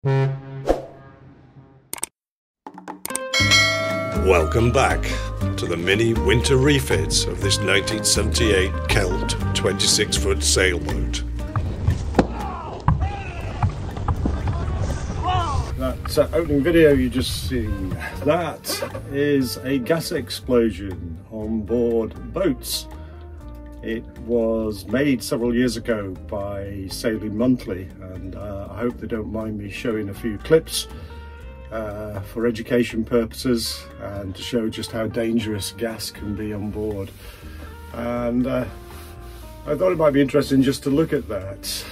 Welcome back to the mini winter refits of this 1978 Celt 26-foot sailboat. That opening video you just seen, that is a gas explosion on board boats. It was made several years ago by Sailing Monthly, and I hope they don't mind me showing a few clips for education purposes and to show just how dangerous gas can be on board. And I thought it might be interesting just to look at that.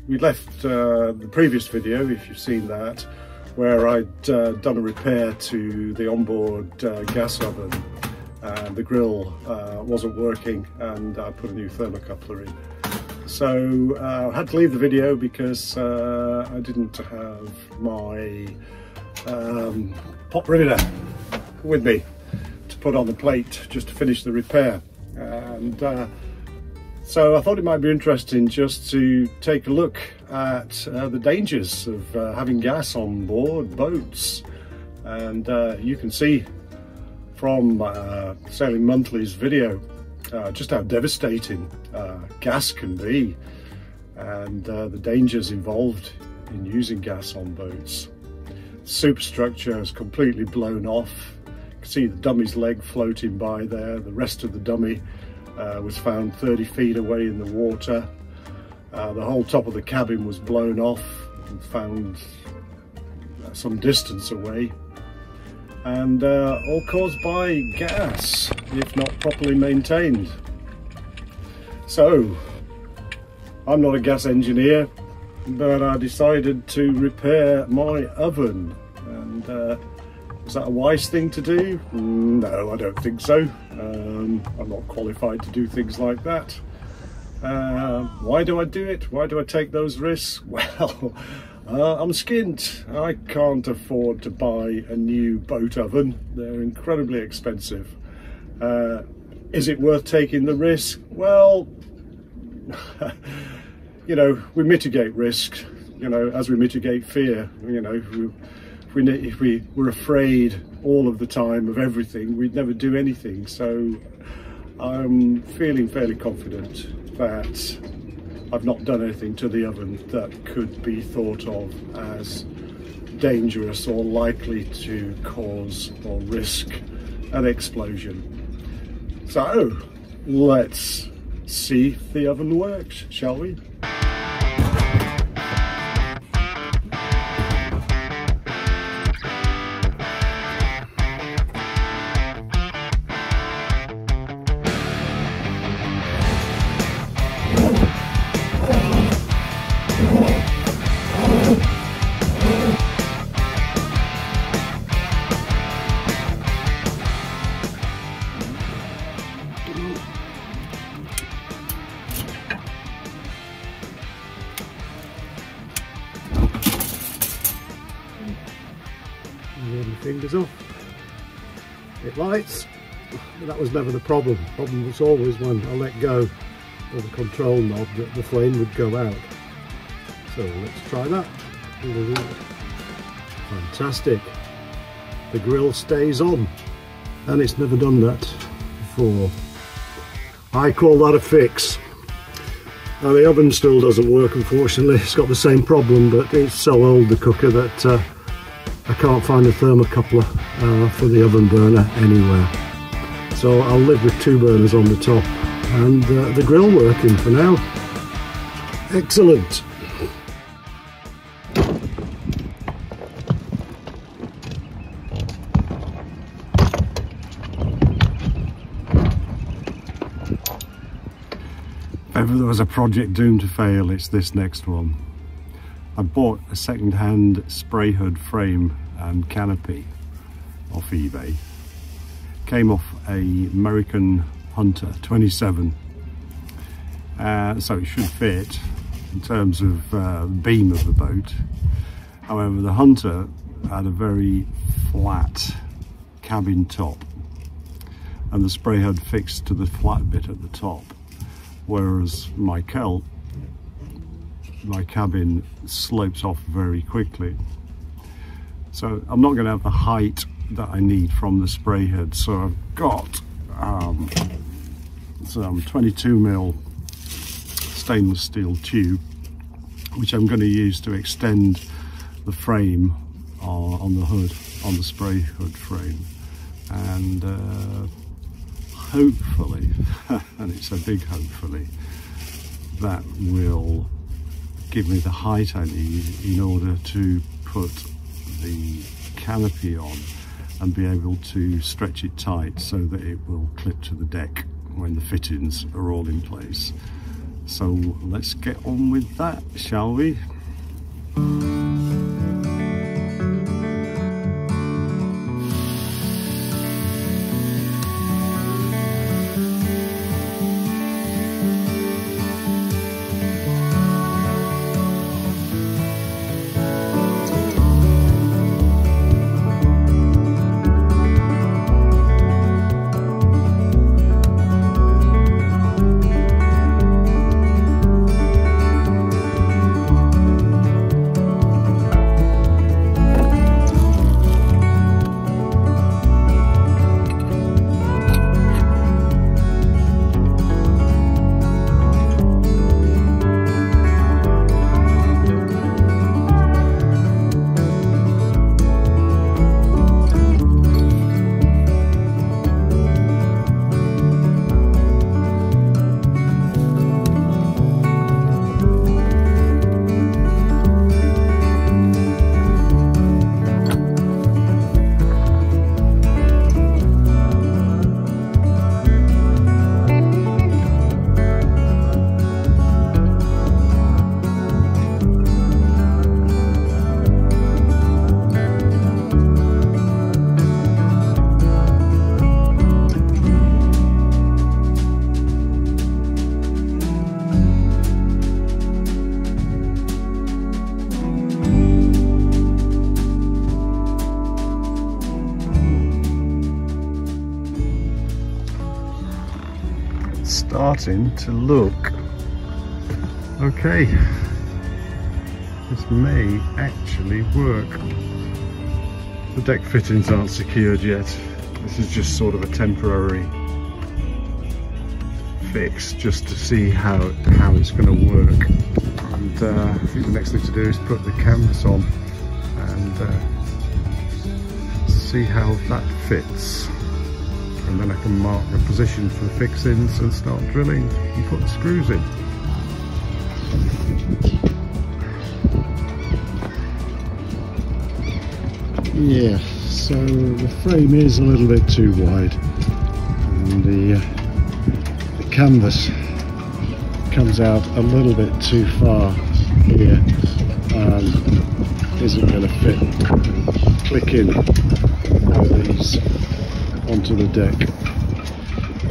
We left the previous video, if you've seen that, where I'd done a repair to the onboard gas oven, and the grill wasn't working, and I put a new thermocoupler in. So I had to leave the video because I didn't have my pop riveter with me to put on the plate just to finish the repair. And so I thought it might be interesting just to take a look at the dangers of having gas on board boats. And you can see from Sailing Monthly's video just how devastating gas can be, and the dangers involved in using gas on boats. Superstructure is completely blown off. You can see the dummy's leg floating by there. The rest of the dummy was found 30 feet away in the water. The whole top of the cabin was blown off and found some distance away, and all caused by gas if not properly maintained. So I'm not a gas engineer, but I decided to repair my oven. And was that a wise thing to do? No, I don't think so. I'm not qualified to do things like that. Why do I do it? Why do I take those risks? Well, I'm skint. I can't afford to buy a new boat oven. They're incredibly expensive. Is it worth taking the risk? Well, you know, we mitigate risk, you know, as we mitigate fear. You know, if we were afraid all of the time of everything, we'd never do anything. So I'm feeling fairly confident that I've not done anything to the oven that could be thought of as dangerous or likely to cause or risk an explosion. So let's see if the oven works, shall we? Fingers off, it lights, but that was never the problem. The problem was always when I let go of the control knob that the flame would go out. So let's try that. Fantastic, the grill stays on, and it's never done that before. I call that a fix. Now the oven still doesn't work, unfortunately. It's got the same problem, but it's so old, the cooker, that I can't find a thermocoupler for the oven burner anywhere. So I'll live with two burners on the top and the grill working for now. Excellent. If ever there was a project doomed to fail, it's this next one. I bought a second-hand Sprayhood frame and canopy off eBay. Came off a American Hunter 27, so it should fit in terms of beam of the boat. However, the Hunter had a very flat cabin top, and the Sprayhood fixed to the flat bit at the top, whereas my Celt my cabin slopes off very quickly. So I'm not going to have the height that I need from the Sprayhood. So I've got some 22mm stainless steel tube, which I'm going to use to extend the frame on the hood, on the Sprayhood frame, and hopefully, and it's a big hopefully, that will give me the height I need in order to put the canopy on and be able to stretch it tight so that it will clip to the deck when the fittings are all in place. So let's get on with that, shall we? Starting to look okay. This may actually work. The deck fittings aren't secured yet. This is just sort of a temporary fix just to see how it's going to work. And I think the next thing to do is put the canvas on and see how that fits. And then I can mark the position for the fixings and start drilling and put the screws in. Yeah, so the frame is a little bit too wide, and the canvas comes out a little bit too far here and isn't going to fit, click in with these onto the deck,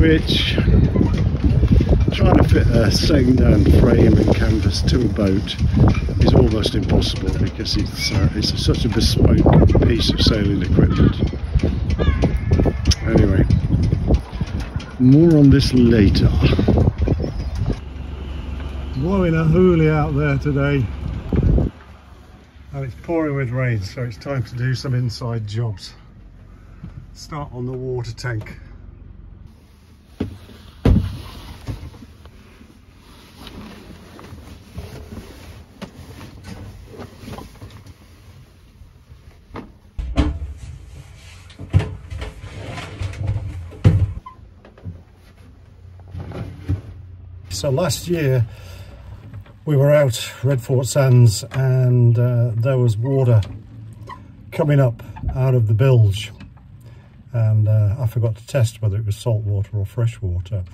which trying to fit a second hand frame and canvas to a boat is almost impossible because it's such a bespoke piece of sailing equipment. Anyway, more on this later. Blowing a hoolie out there today, and it's pouring with rain, so it's time to do some inside jobs. Start on the water tank. So last year we were out Redfort Sands, and there was water coming up out of the bilge. And I forgot to test whether it was salt water or fresh water,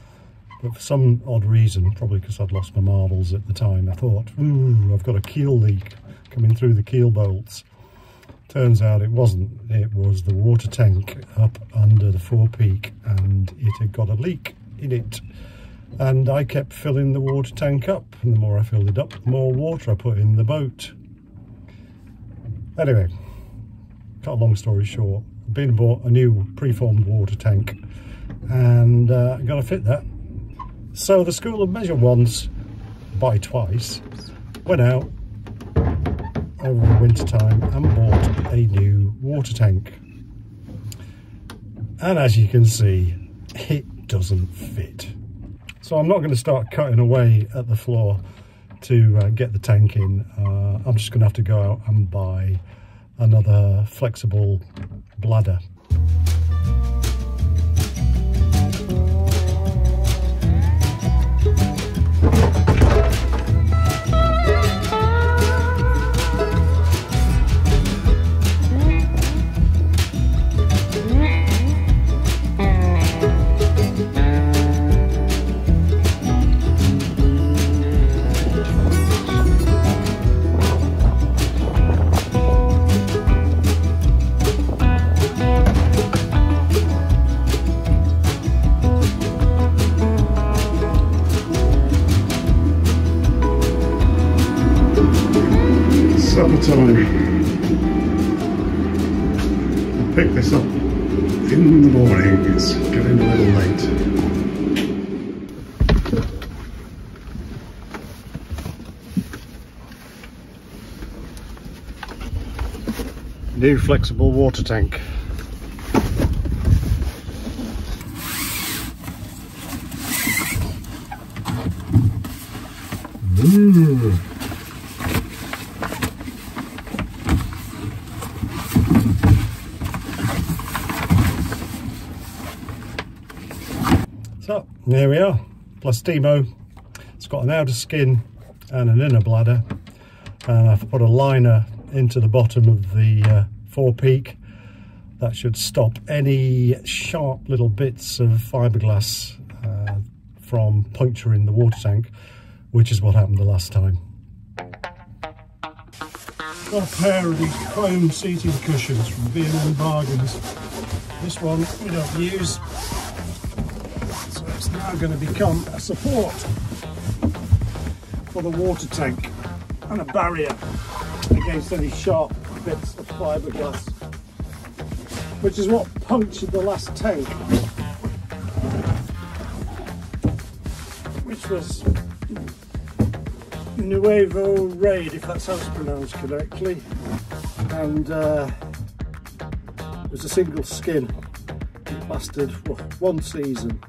but for some odd reason, probably because I'd lost my marbles at the time, I thought, ooh, I've got a keel leak coming through the keel bolts. Turns out it wasn't. It was the water tank up under the forepeak, and it had got a leak in it. And I kept filling the water tank up, and the more I filled it up, the more water I put in the boat. Anyway, cut a long story short, been bought a new preformed water tank, and got to fit that. So the school of measure once, buy twice, went out over the winter time and bought a new water tank. And as you can see, it doesn't fit. So I'm not going to start cutting away at the floor to get the tank in. I'm just going to have to go out and buy another flexible bladder. Time. I'll pick this up in the morning. It's getting a little late. New flexible water tank. So there we are, Plastimo. It's got an outer skin and an inner bladder, and I've put a liner into the bottom of the forepeak. That should stop any sharp little bits of fiberglass from puncturing the water tank, which is what happened the last time. Got a pair of these chrome seating cushions from B&M Bargains. This one we don't use, so it's now going to become a support for the water tank and a barrier against any sharp bits of fiberglass, which is what punctured the last tank, which was Nuevo Raid, if that's how it's pronounced correctly, and it was a single skin. It lasted one season.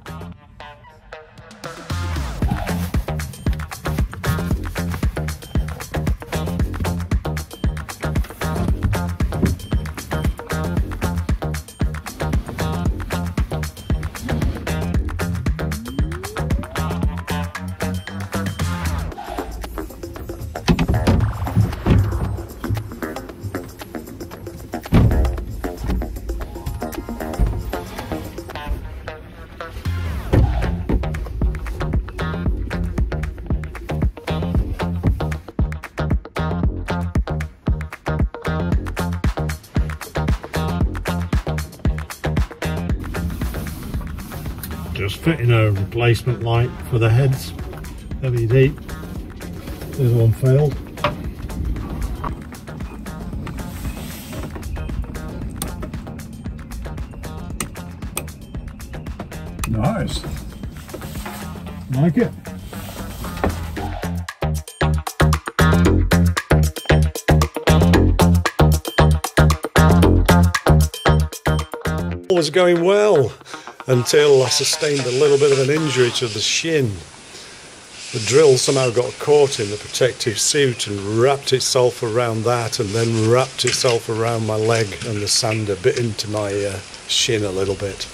Just fitting a replacement light for the heads, LED. The other one failed. Nice. Like it. All was going well until I sustained a little bit of an injury to the shin. The drill somehow got caught in the protective suit and wrapped itself around that, and then wrapped itself around my leg, and the sander bit into my shin a little bit.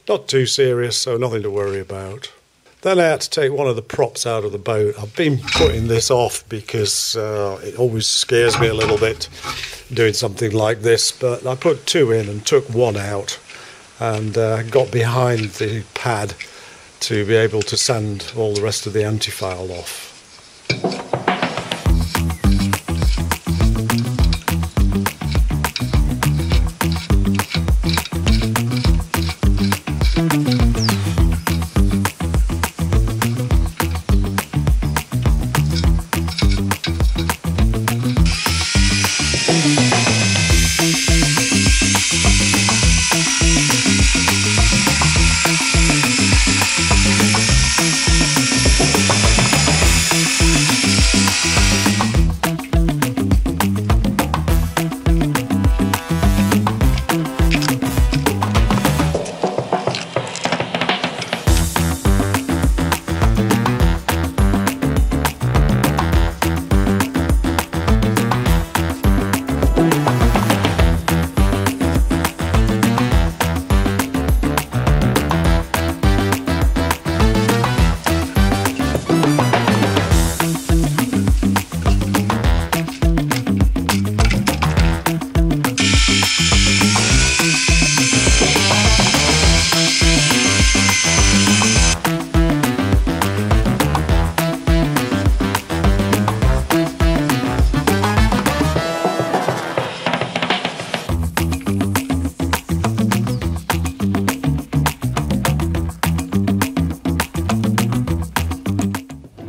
Not too serious, so nothing to worry about. Then I had to take one of the props out of the boat. I've been putting this off because it always scares me a little bit doing something like this, but I put two in and took one out, and got behind the pad to be able to sand all the rest of the anti-foul off.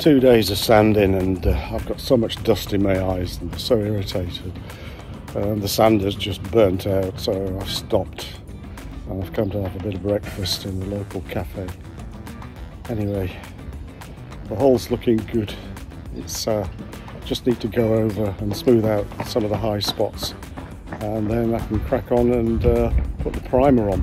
2 days of sanding, and I've got so much dust in my eyes and I'm so irritated. The sander's just burnt out, so I've stopped and I've come to have a bit of breakfast in the local cafe. Anyway, the hole's looking good. It's just need to go over and smooth out some of the high spots, and then I can crack on and put the primer on.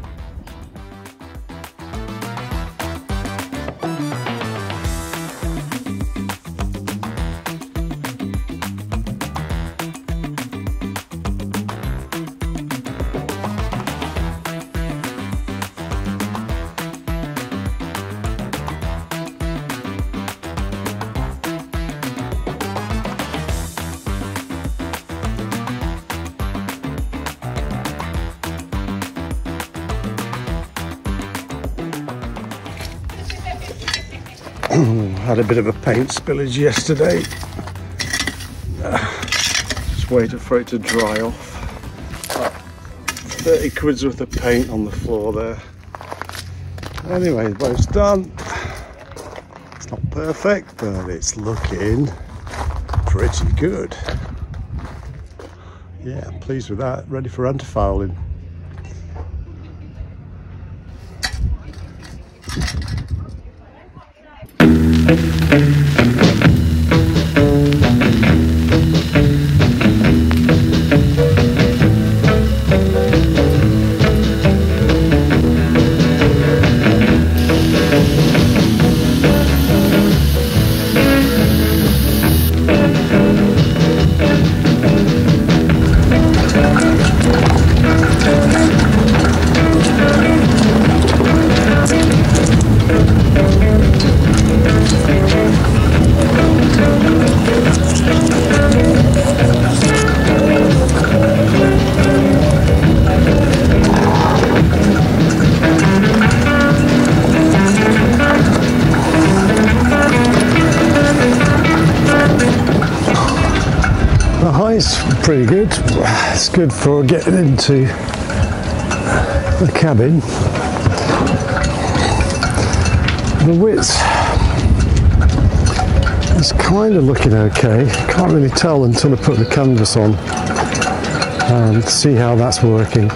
Had a bit of a paint spillage yesterday. Just waited for it to dry off. 30 quid's worth of paint on the floor there. Anyway, the boat's done. It's not perfect, but it's looking pretty good. Yeah, I'm pleased with that. Ready for anti-fouling. It's pretty good. It's good for getting into the cabin. The width is kind of looking okay. Can't really tell until I put the canvas on and see how that's working.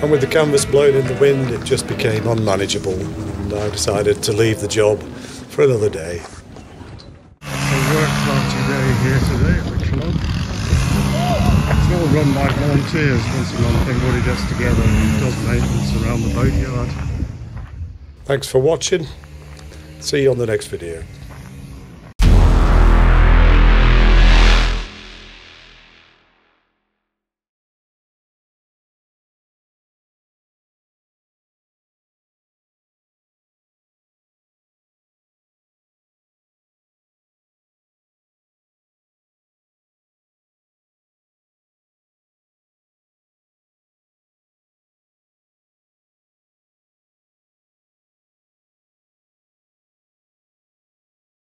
And with the canvas blowing in the wind, it just became unmanageable, and I decided to leave the job for another day. A work party day here today at the club. It's all run by volunteers. Once a month everybody gets together and does maintenance around the boatyard. Thanks for watching. See you on the next video.